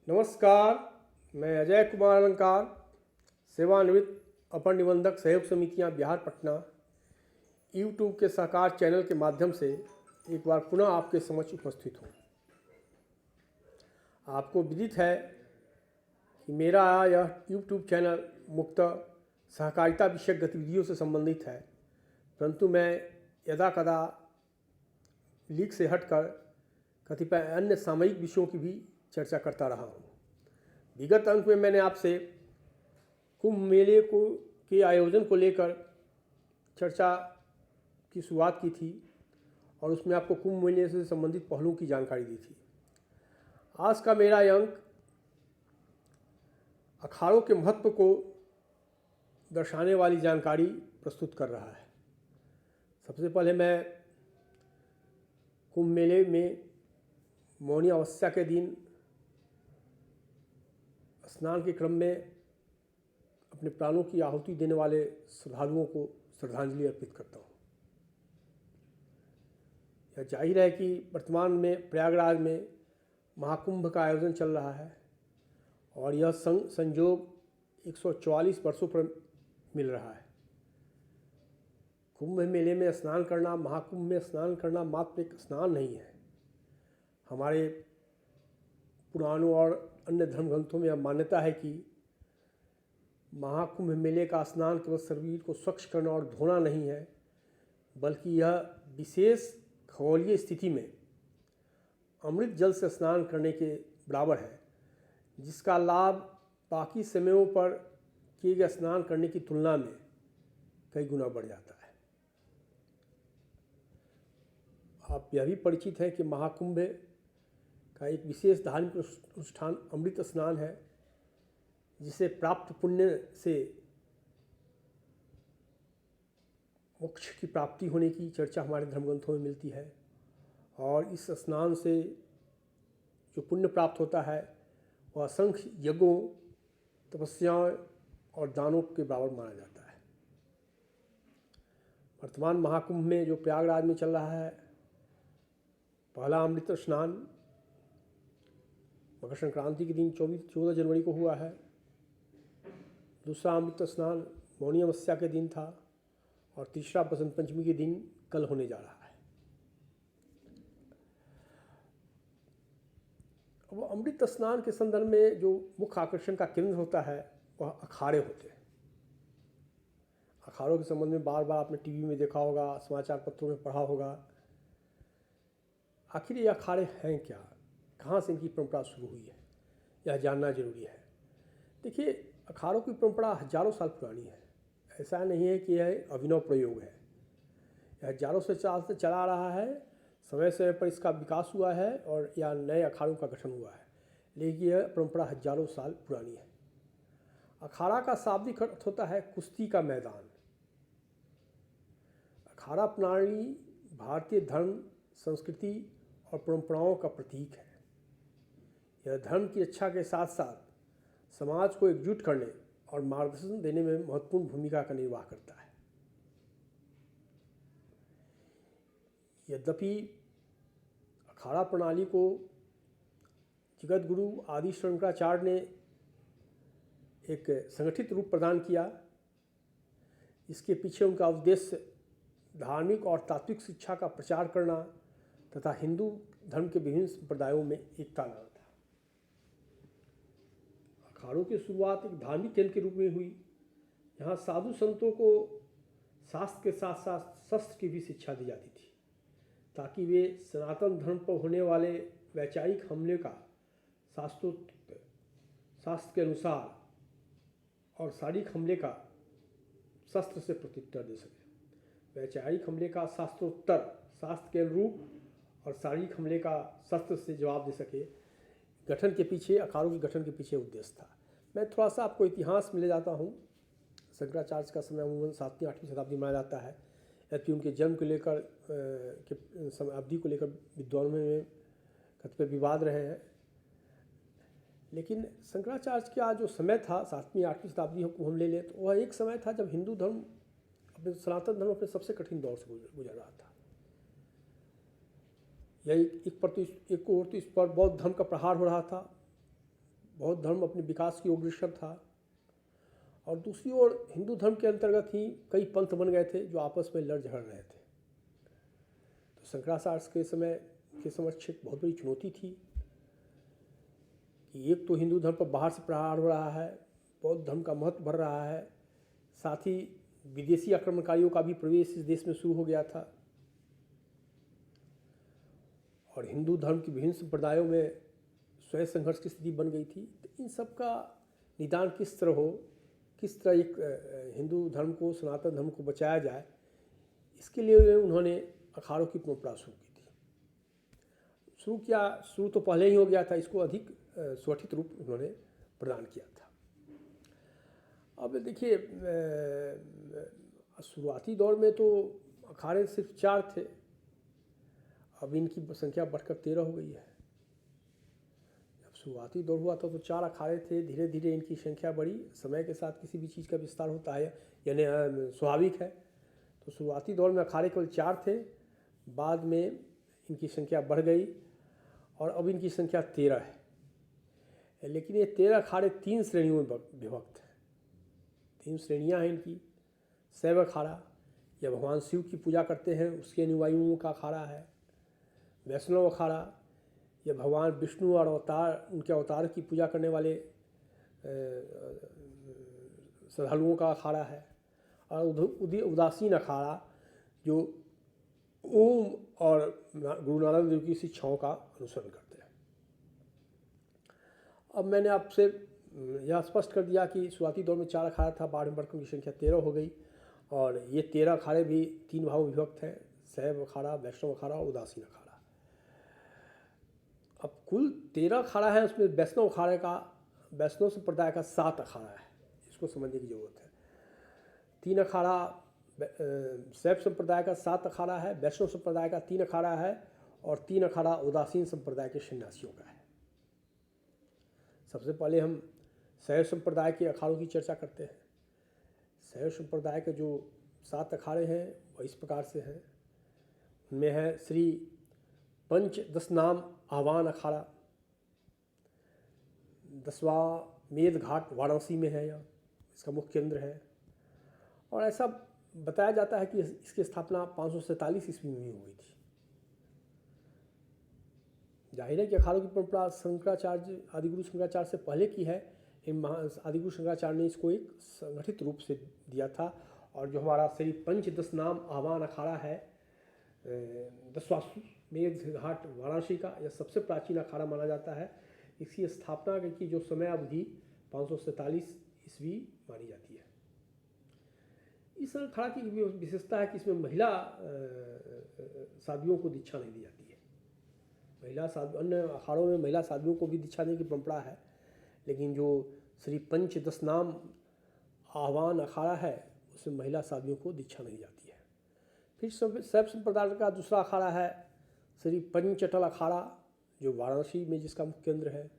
नमस्कार। मैं अजय कुमार अलंकार, सेवानिवृत्त अपर निबंधक सहयोग समितियां बिहार पटना, यूट्यूब के सहकार चैनल के माध्यम से एक बार पुनः आपके समक्ष उपस्थित हूँ। आपको विदित है कि मेरा यह यूट्यूब चैनल मुख्यतः सहकारिता विषयक गतिविधियों से संबंधित है, परंतु मैं यदा कदा लीक से हटकर कतिपय अन्य सामयिक विषयों की भी चर्चा करता रहा हूँ। विगत अंक में मैंने आपसे कुंभ मेले के आयोजन को लेकर चर्चा की शुरुआत की थी और उसमें आपको कुंभ मेले से संबंधित पहलुओं की जानकारी दी थी। आज का मेरा अंक अखाड़ों के महत्व को दर्शाने वाली जानकारी प्रस्तुत कर रहा है। सबसे पहले मैं कुंभ मेले में मौनी अमावस्या के दिन स्नान के क्रम में अपने प्राणों की आहुति देने वाले श्रद्धालुओं को श्रद्धांजलि अर्पित करता हूँ। यह जाहिर है कि वर्तमान में प्रयागराज में महाकुंभ का आयोजन चल रहा है और यह संयोग 144 वर्षों पर मिल रहा है। कुंभ मेले में स्नान करना, महाकुंभ में स्नान करना मात्र एक स्नान नहीं है। हमारे पुराणों और अन्य धर्म ग्रंथों में यह मान्यता है कि महाकुंभ मेले का स्नान केवल शरीर को स्वच्छ करना और धोना नहीं है, बल्कि यह विशेष खगोलीय स्थिति में अमृत जल से स्नान करने के बराबर है, जिसका लाभ बाकी समयों पर किए गए स्नान करने की तुलना में कई गुना बढ़ जाता है। आप यह भी परिचित हैं कि महाकुंभ का एक विशेष धार्मिक अनुष्ठान अमृत स्नान है, जिसे प्राप्त पुण्य से मोक्ष की प्राप्ति होने की चर्चा हमारे धर्मग्रंथों में मिलती है और इस स्नान से जो पुण्य प्राप्त होता है वह असंख्य यज्ञों, तपस्याओं और दानों के बराबर माना जाता है। वर्तमान महाकुंभ में जो प्रयागराज में चल रहा है, पहला अमृत स्नान मकर संक्रांति के दिन 14 जनवरी को हुआ है। दूसरा अमृत स्नान मौनी अमावस्या के दिन था और तीसरा बसंत पंचमी के दिन कल होने जा रहा है। अब अमृत स्नान के संदर्भ में जो मुख्य आकर्षण का केंद्र होता है वह अखाड़े होते हैं। अखाड़ों के संबंध में बार बार आपने टीवी में देखा होगा, समाचार पत्रों में पढ़ा होगा। आखिर ये अखाड़े हैं क्या, कहाँ से इनकी परंपरा शुरू हुई है, यह जानना जरूरी है। देखिए, अखाड़ों की परंपरा हजारों साल पुरानी है। ऐसा नहीं है कि यह अभिनव प्रयोग है। यह हजारों से साल से चला आ रहा है। समय समय पर इसका विकास हुआ है और या नए अखाड़ों का गठन हुआ है, लेकिन यह परंपरा हजारों साल पुरानी है। अखाड़ा का शाब्दिक अर्थ होता है कुश्ती का मैदान। अखाड़ा प्रणाली भारतीय धर्म, संस्कृति और परंपराओं का प्रतीक है। यह धर्म की रक्षा के साथ साथ समाज को एकजुट करने और मार्गदर्शन देने में महत्वपूर्ण भूमिका का निर्वाह करता है। यद्यपि अखाड़ा प्रणाली को जगत गुरु आदि शंकराचार्य ने एक संगठित रूप प्रदान किया, इसके पीछे उनका उद्देश्य धार्मिक और तात्विक शिक्षा का प्रचार करना तथा हिंदू धर्म के विभिन्न संप्रदायों में एकता लाना था। अखाड़ों की शुरुआत एक धार्मिक केंद्र के रूप में हुई, यहाँ साधु संतों को शास्त्र के साथ साथ शस्त्र की भी शिक्षा दी जाती थी, ताकि वे सनातन धर्म पर होने वाले वैचारिक हमले का शास्त्र के अनुसार और शारीरिक हमले का शस्त्र से प्रत्युत्तर दे सके। वैचारिक हमले का शास्त्रोत्तर, शास्त्र के अनुरूप, और शारीरिक हमले का शस्त्र से जवाब दे सके। गठन के पीछे, अखाड़ों के गठन के पीछे उद्देश्य था। मैं थोड़ा सा आपको इतिहास में ले जाता हूँ। शंकराचार्य का समय अमूमन 7वीं 8वीं शताब्दी माना जाता है, यद्यपि उनके जन्म को लेकर के समय अवधि को लेकर विद्वानों में कतिपय विवाद रहे हैं। लेकिन शंकराचार्य का जो समय था 7वीं 8वीं शताब्दी को हम ले लें तो वह एक समय था जब हिंदू धर्म अपने सनातन धर्म अपने सबसे कठिन दौर से गुजर रहा था। यह एक ओर तो इस पर बौद्ध धर्म का प्रहार हो रहा था, बौद्ध धर्म अपने विकास की ओर अग्रसर था, और दूसरी ओर हिंदू धर्म के अंतर्गत ही कई पंथ बन गए थे जो आपस में लड़ झगड़ रहे थे। तो शंकराचार्य के समय के समक्ष एक बहुत बड़ी चुनौती थी कि एक तो हिंदू धर्म पर बाहर से प्रहार हो रहा है, बौद्ध धर्म का महत्व बढ़ रहा है, साथ ही विदेशी आक्रमणकारियों का भी प्रवेश इस देश में शुरू हो गया था, और हिंदू धर्म की विभिन्न संप्रदायों में स्वयं संघर्ष की स्थिति बन गई थी। तो इन सब का निदान किस तरह हो, किस तरह एक हिंदू धर्म को, सनातन धर्म को बचाया जाए, इसके लिए उन्होंने अखाड़ों की परंपरा शुरू की थी। शुरू तो पहले ही हो गया था, इसको अधिक सुगठित रूप उन्होंने प्रदान किया था। अब देखिए, शुरुआती दौर में तो अखाड़े सिर्फ 4 थे, अब इनकी संख्या बढ़कर 13 हो गई है। जब शुरुआती दौर हुआ था तो 4 अखाड़े थे, धीरे धीरे इनकी संख्या बढ़ी। समय के साथ किसी भी चीज़ का विस्तार होता है, यानी स्वाभाविक है। तो शुरुआती दौर में अखाड़े केवल 4 थे, बाद में इनकी संख्या बढ़ गई और अब इनकी संख्या 13 है। लेकिन ये 13 अखाड़े 3 श्रेणियों में विभक्त हैं। 3 श्रेणियाँ हैं इनकी। शैव अखाड़ा, यह भगवान शिव की पूजा करते हैं उसके अनुयायियों का अखाड़ा है। वैष्णव अखाड़ा, यह भगवान विष्णु और उनके अवतार की पूजा करने वाले श्रद्धालुओं का अखाड़ा है। और उदासीन अखाड़ा, जो ओम और गुरु नानक देव की शिक्षाओं का अनुसरण करते हैं। अब मैंने आपसे यह स्पष्ट कर दिया कि शुरुआती दौर में 4 अखाड़ा था, बाद में बढ़कर उनकी संख्या 13 हो गई, और ये 13 अखाड़े भी 3 भागों में विभक्त हैं: शैव अखाड़ा, वैष्णव अखाड़ा और उदासीन अखाड़ा। अब कुल 13 अखाड़ा है, उसमें वैष्णव संप्रदाय का 7 अखाड़ा है। इसको समझने की जरूरत है। 3 अखाड़ा शैव संप्रदाय का 7 अखाड़ा है, वैष्णव संप्रदाय का 3 अखाड़ा है, और 3 अखाड़ा उदासीन संप्रदाय के सन्यासियों का है। सबसे पहले हम शैव संप्रदाय के अखाड़ों की चर्चा करते हैं। शैव संप्रदाय के जो 7 अखाड़े हैं वह इस प्रकार से हैं। उनमें है श्री पंचदशनाम आह्वान अखाड़ा, 10वां मेध घाट वाराणसी में है, यह इसका मुख्य केंद्र है। और ऐसा बताया जाता है कि इसकी स्थापना 547 ईस्वी में हुई थी। जाहिर है कि अखाड़ों की परंपरा शंकराचार्य, आदिगुरु शंकराचार्य से पहले की है। आदिगुरु शंकराचार्य ने इसको एक संगठित रूप से दिया था। और जो हमारा श्री पंचदशनाम आह्वान अखाड़ा है 10वां मेध घाट वाराणसी का, यह सबसे प्राचीन अखाड़ा माना जाता है। इसकी स्थापना की जो समय अवधि 547 ईस्वी मानी जाती है। इस अखाड़ा की विशेषता है कि इसमें महिला साध्वियों को दीक्षा नहीं दी जाती है। अन्य अखाड़ों में महिला साध्वियों को भी दीक्षा देने की परंपरा है, लेकिन जो श्री पंचदशनाम आह्वान अखाड़ा है उसमें महिला साध्वियों को दीक्षा नहीं जाती है। फिर शैव संप्रदाय का दूसरा अखाड़ा है श्री पंचटल अखाड़ा, जो वाराणसी में जिसका मुख्य केंद्र है।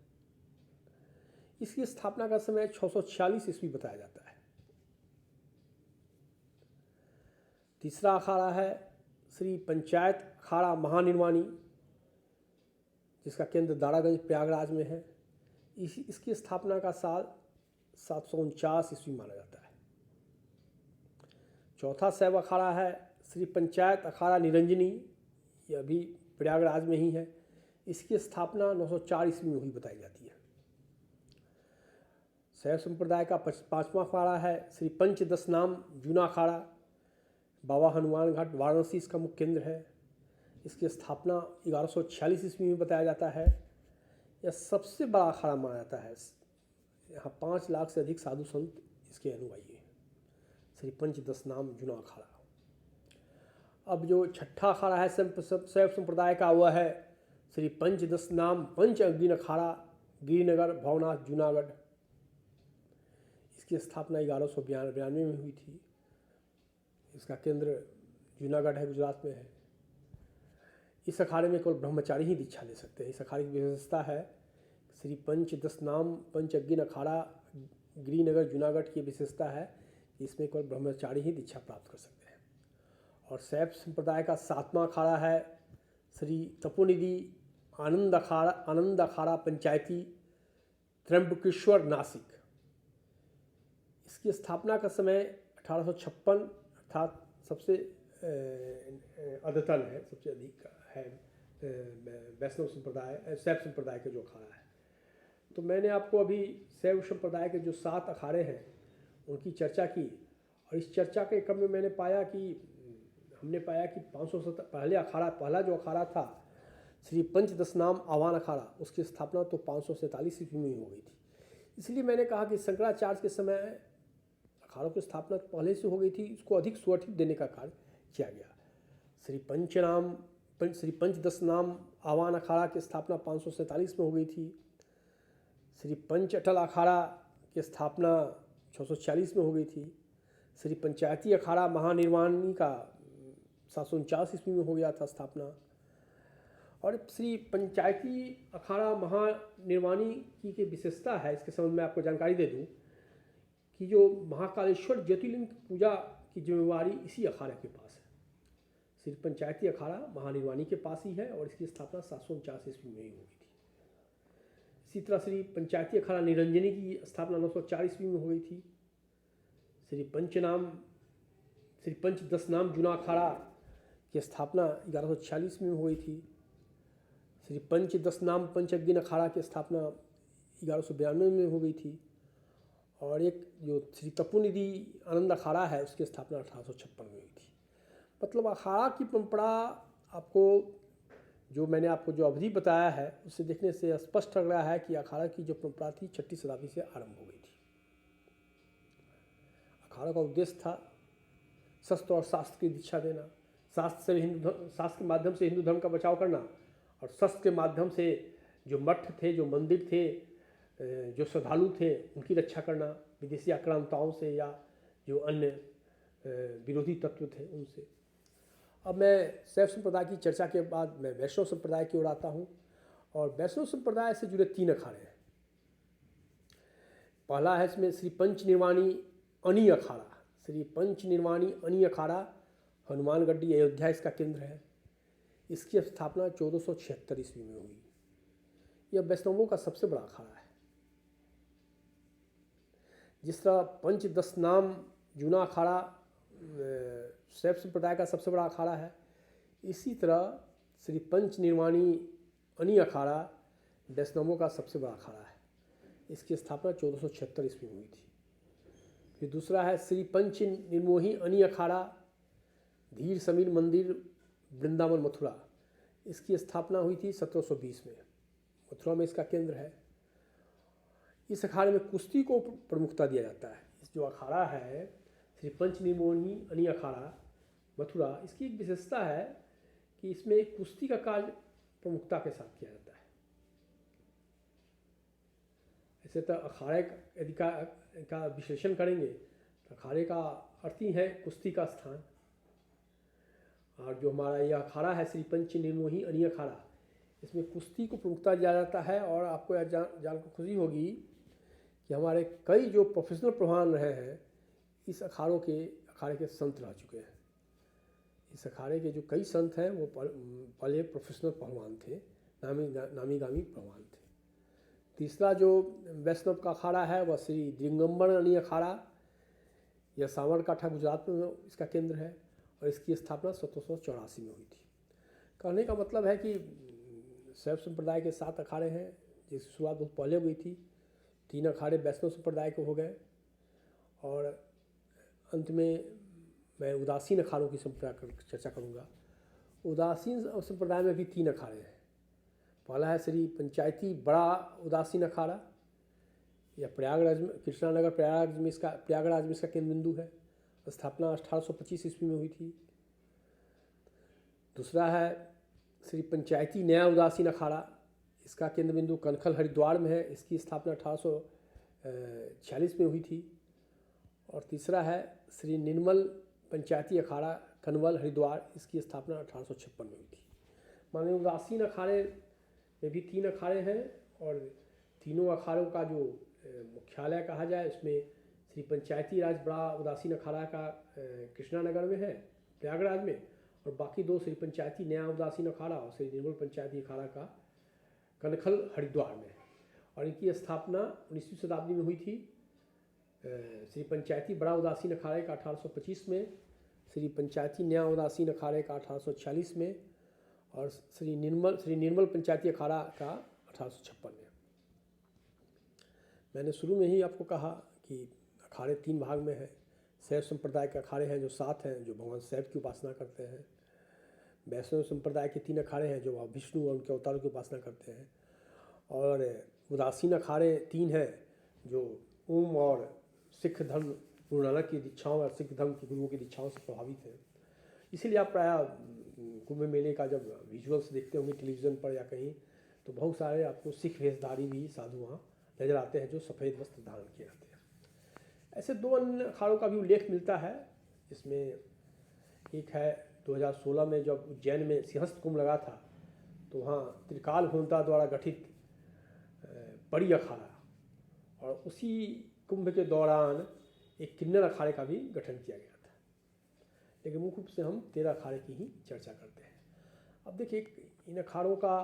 इसकी स्थापना का समय 646 ईस्वी बताया जाता है। तीसरा अखाड़ा है श्री पंचायत अखाड़ा महानिर्वाणी, जिसका केंद्र दारागंज प्रयागराज में है। इसकी स्थापना का साल 749 ईस्वी माना जाता है। चौथा शैव अखाड़ा है श्री पंचायत अखाड़ा निरंजनी, यह भी प्रयागराज में ही है। इसकी स्थापना 904 ईस्वी में हुई बताई जाती है। शैव संप्रदाय का 5वां अखाड़ा है श्री पंचदशनाम जूना अखाड़ा, बाबा हनुमान घाट वाराणसी इसका मुख्य केंद्र है। इसकी स्थापना 1146 ईस्वी में बताया जाता है। यह सबसे बड़ा अखाड़ा माना जाता है। यहाँ 5 लाख से अधिक साधु संत इसके अनुयायी हैं। श्री पंचदशनाम जूना अखाड़ा। अब जो छठा अखाड़ा है शैव संप्रदाय का, वह है श्री पंचदशनाम पंच अग्नि अखाड़ा, गिरिनगर भवनाथ जूनागढ़। इसकी स्थापना 1192 में हुई थी। इसका केंद्र जूनागढ़ है, गुजरात में है। इस अखाड़े में केवल ब्रह्मचारी ही दीक्षा ले सकते हैं। इस अखाड़े की विशेषता है श्री पंचदशनाम पंचअग्नि अखाड़ा गिरिनगर जूनागढ़ की विशेषता है कि इसमें केवल ब्रह्मचारी ही दीक्षा प्राप्त कर सकते हैं। और शैव संप्रदाय का 7वां अखाड़ा है श्री तपोनिधि आनंद अखाड़ा पंचायती, त्र्यंबकेश्वर नासिक। इसकी स्थापना का समय 1856 अर्थात सबसे अद्यतन है, सबसे अधिक है वैष्णव संप्रदाय शैव संप्रदाय का जो अखाड़ा है। तो मैंने आपको अभी शैव संप्रदाय के जो 7 अखाड़े हैं उनकी चर्चा की, और इस चर्चा के क्रम में हमने पाया कि 500 से पहला जो अखाड़ा था श्री पंचदशनाम आह्वान अखाड़ा, उसकी स्थापना तो 547 ईस्वी में हो गई थी। इसलिए मैंने कहा कि शंकराचार्य के समय अखाड़ों की स्थापना पहले से हो गई थी, इसको अधिक सुगठित देने का कार्य किया गया। श्री पंचदशनाम आह्वान अखाड़ा की स्थापना 547 में हो गई थी। श्री पंच अटल अखाड़ा की स्थापना 646 में हो गई थी। श्री पंचायती अखाड़ा महानिर्वाणी का 749 ईस्वी में हो गया था स्थापना। और श्री पंचायती अखाड़ा महानिर्वाणी की विशेषता है, इसके संबंध में आपको जानकारी दे दूं कि जो महाकालेश्वर ज्योतिर्लिंग पूजा की जिम्मेवारी इसी अखाड़े के पास है। श्री पंचायती अखाड़ा महानिर्वाणी के पास ही है और इसकी स्थापना 749 ईस्वी में ही हो गई थी। इसी तरह श्री पंचायती अखाड़ा निरंजनी की स्थापना 904 ईस्वी में हो गई थी। श्री पंचदशनाम जूना अखाड़ा की स्थापना 1146 में हो गई थी। श्री पंचदशनाम पंचअग्नि अखाड़ा की स्थापना 1192 में हो गई थी। और एक जो श्री तपोनिधि आनंद अखाड़ा है उसकी स्थापना 1856 में हुई थी। मतलब अखाड़ा की परंपरा आपको जो मैंने आपको जो अवधि बताया है उससे देखने से स्पष्ट लग रहा है कि अखाड़ा की जो परंपरा थी 6ठी शताब्दी से आरंभ हो गई थी। अखाड़ा का उद्देश्य था शस्त्र और शास्त्र की दीक्षा देना, शास्त्र के माध्यम से हिंदू धर्म का बचाव करना, और शस्त्र के माध्यम से जो मठ थे, जो मंदिर थे, जो श्रद्धालु थे, उनकी रक्षा करना विदेशी आक्रांताओं से या जो अन्य विरोधी तत्व थे उनसे। अब मैं शैव संप्रदाय की चर्चा के बाद मैं वैष्णव संप्रदाय की ओर आता हूँ, और वैष्णव संप्रदाय से जुड़े 3 अखाड़े हैं। पहला है इसमें श्री पंचनिर्वाणी अनी अखाड़ा। श्री पंचनिर्वाणी अनी अखाड़ा हनुमानगढ़ी अयोध्या इसका केंद्र है। इसकी स्थापना 1476 ईस्वी में हुई। यह वैष्णवों का सबसे बड़ा अखाड़ा है। जिस तरह पंचदशनाम जूना अखाड़ा शैव संप्रदाय का सबसे बड़ा अखाड़ा है, इसी तरह श्री पंचनिर्वाणी अनी अखाड़ा वैष्णवों का सबसे बड़ा अखाड़ा है। इसकी स्थापना 1476 ईस्वी में हुई थी। फिर दूसरा है श्री पंच निर्मोही अनी अखाड़ा धीर समीर मंदिर वृंदावन मथुरा। इसकी स्थापना हुई थी 1720 में। मथुरा में इसका केंद्र है। इस अखाड़े में कुश्ती को प्रमुखता दिया जाता है। इस जो अखाड़ा है श्री पंच निर्मोही अनी अखाड़ा मथुरा, इसकी एक विशेषता है कि इसमें कुश्ती का कार्य प्रमुखता के साथ किया जाता है। ऐसे तो अखाड़े यदि का विश्लेषण करेंगे तो अखाड़े का अर्थ ही है कुश्ती का स्थान। और जो हमारा यह अखाड़ा है श्री पंच निर्मोही अनी अखाड़ा, इसमें कुश्ती को प्रमुखता दिया जाता है। और आपको यह जानकर खुशी होगी कि हमारे कई जो प्रोफेशनल पहलवान रहे हैं इस अखाड़े के संत रह चुके हैं। इस अखाड़े के जो कई संत हैं वो पहले प्रोफेशनल पहलवान थे, नामी गामी पहलवान थे। तीसरा जो वैष्णव का अखाड़ा है वह श्री दिगंबर अनी अखाड़ा, यह साबरकांठा गुजरात में इसका केंद्र है और इसकी स्थापना 1784 में हुई थी। कहने का मतलब है कि शैव संप्रदाय के 7 अखाड़े हैं जिसकी शुरुआत बहुत पहले हुई थी। 3 अखाड़े वैष्णव संप्रदाय के हो गए और अंत में मैं उदासीन अखाड़ों की चर्चा करूँगा। उदासीन संप्रदाय में भी 3 अखाड़े हैं। पहला है श्री पंचायती बड़ा उदासीन अखाड़ा, यह प्रयागराज में कृष्णानगर प्रयागराज में इसका केंद्र बिंदु है। स्थापना 1825 ईस्वी में हुई थी। दूसरा है श्री पंचायती नया उदासीन अखाड़ा, इसका केंद्र बिंदु कनखल हरिद्वार में है। इसकी स्थापना 1846 में हुई थी। और तीसरा है श्री निर्मल पंचायती अखाड़ा कनवल हरिद्वार, इसकी स्थापना 1856 में हुई थी। माने उदासीन अखाड़े में भी 3 अखाड़े हैं और तीनों अखाड़ों का जो मुख्यालय कहा जाए उसमें श्री पंचायती राज बड़ा उदासीन अखाड़ा का कृष्णानगर में है प्रयागराज में, और बाकी 2 श्री पंचायती नया उदासीन अखाड़ा और श्री निर्मल पंचायती अखाड़ा का कनखल हरिद्वार में है। और इनकी स्थापना 19वीं शताब्दी में हुई थी। श्री पंचायती बड़ा उदासीन अखाड़े का 1825 में, श्री पंचायती नया उदासीन अखाड़े का 1846 में और श्री निर्मल पंचायती अखाड़ा का 1856 में। मैंने शुरू में ही आपको कहा कि अखाड़े 3 भाग में हैं। शैव संप्रदाय के अखाड़े हैं जो 7 हैं, जो भगवान शैव की उपासना करते हैं। वैष्णव संप्रदाय के 3 अखाड़े हैं जो विष्णु और उनके अवतारों की उपासना करते हैं। और उदासीन अखाड़े 3 हैं जो ओम और सिख धर्म गुरु नानक की दीक्षाओं और सिख धर्म के गुरुओं की दीक्षाओं से प्रभावित हैं। इसीलिए आप प्रायः कुंभ मेले का जब विजुअल्स देखते होंगे टेलीविज़न पर या कहीं, तो बहुत सारे आपको सिख वेशधारी भी साधु वहाँ नजर आते हैं जो सफ़ेद वस्त्र धारण किए रहते हैं। ऐसे 2 अन्य अखाड़ों का भी उल्लेख मिलता है। इसमें एक है 2016 में जब उज्जैन में सिंहस्थ कुंभ लगा था, तो वहाँ त्रिकाल होंता द्वारा गठित बड़ी अखाड़ा, और उसी कुंभ के दौरान एक किन्नर अखाड़े का भी गठन किया गया था। लेकिन मुख्य रूप से हम 13 अखाड़े की ही चर्चा करते हैं। अब देखिए, इन अखाड़ों का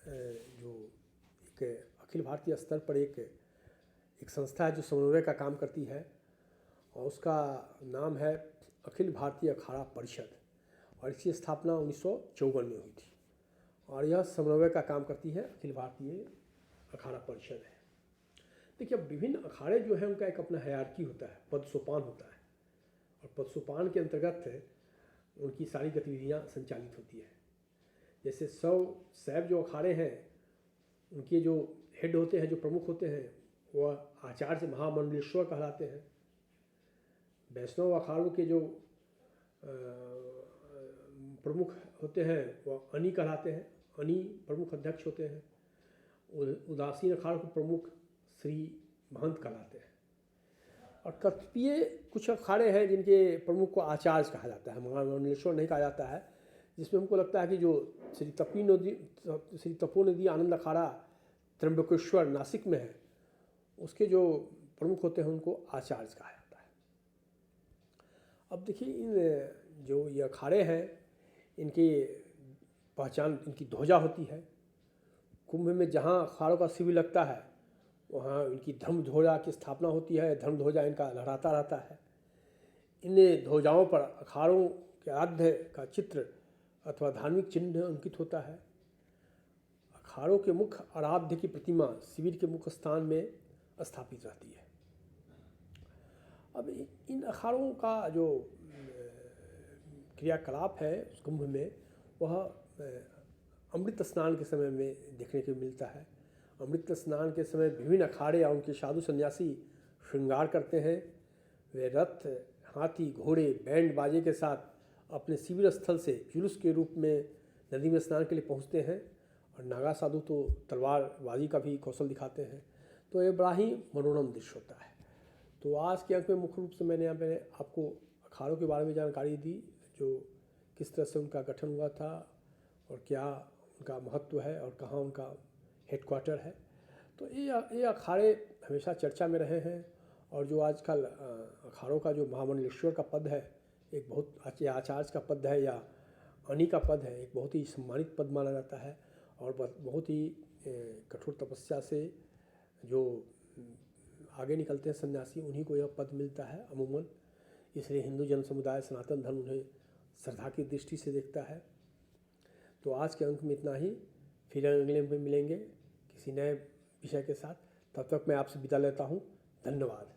जो एक अखिल भारतीय स्तर पर एक संस्था है जो समन्वय का काम करती है, और उसका नाम है अखिल भारतीय अखाड़ा परिषद, और इसकी स्थापना 1954 में हुई थी। और यह समन्वय का काम करती है अखिल भारतीय अखाड़ा परिषद है। देखिए, अब विभिन्न अखाड़े जो हैं उनका एक अपना हायरार्की होता है, पद सोपान होता है, और पद सोपान के अंतर्गत उनकी सारी गतिविधियाँ संचालित होती है। जैसे शैव जो अखाड़े हैं उनके जो हेड होते हैं, जो प्रमुख होते हैं, वह आचार्य महामंडलेश्वर कहलाते हैं। वैष्णव अखाड़ों के जो प्रमुख होते हैं वह अनी कहलाते हैं, अनी प्रमुख अध्यक्ष होते हैं। उदासीन अखाड़ों के प्रमुख श्री महंत कहलाते हैं। और कतिपय कुछ अखाड़े हैं जिनके प्रमुख को आचार्य कहा जाता है, महामंडलेश्वर नहीं कहा जाता है, जिसमें हमको लगता है कि जो श्री तपोनिधि आनंद अखाड़ा त्र्यंबकेश्वर नासिक में है, उसके जो प्रमुख होते हैं उनको आचार्य कहा जाता है। अब देखिए, इन जो ये अखाड़े हैं इनकी पहचान, इनकी ध्वजा होती है। कुंभ में जहाँ अखाड़ों का शिविर लगता है वहाँ इनकी धर्म ध्वजा की स्थापना होती है। धर्म ध्वजा इनका लहराता रहता है। इन ध्वजाओं पर अखाड़ों के आराध्य का चित्र अथवा धार्मिक चिन्ह अंकित होता है। अखाड़ों के मुख्य आराध्य की प्रतिमा शिविर के मुख्य स्थान में स्थापित रहती है। अब इन अखाड़ों का जो क्रियाकलाप है उस कुंभ में, वह अमृत स्नान के समय में देखने को मिलता है। अमृत स्नान के समय विभिन्न अखाड़े या उनके साधु सन्यासी श्रृंगार करते हैं। वे रथ, हाथी, घोड़े, बैंड बाजे के साथ अपने शिविर स्थल से जुलूस के रूप में नदी में स्नान के लिए पहुंचते हैं। और नागा साधु तो तलवारबाजी का भी कौशल दिखाते हैं। तो ये बड़ा ही मनोरम दृश्य होता है। तो आज के अंक में मुख्य रूप से मैंने यहाँ पे आपको अखाड़ों के बारे में जानकारी दी, जो किस तरह से उनका गठन हुआ था और क्या उनका महत्व है और कहाँ उनका हेडक्वार्टर है। तो ये अखाड़े हमेशा चर्चा में रहे हैं। और जो आजकल अखाड़ों का जो महामंडलेश्वर का पद है, एक बहुत आचार्य का पद है या अनी का पद है, एक बहुत ही सम्मानित पद माना जाता है। और बहुत ही कठोर तपस्या से जो आगे निकलते हैं सन्यासी, उन्हीं को यह पद मिलता है अमूमन। इसलिए हिंदू जन समुदाय, सनातन धर्म उन्हें श्रद्धा की दृष्टि से देखता है। तो आज के अंक में इतना ही। फिर अगले में मिलेंगे किसी नए विषय के साथ। तब तक मैं आपसे विदा लेता हूँ। धन्यवाद।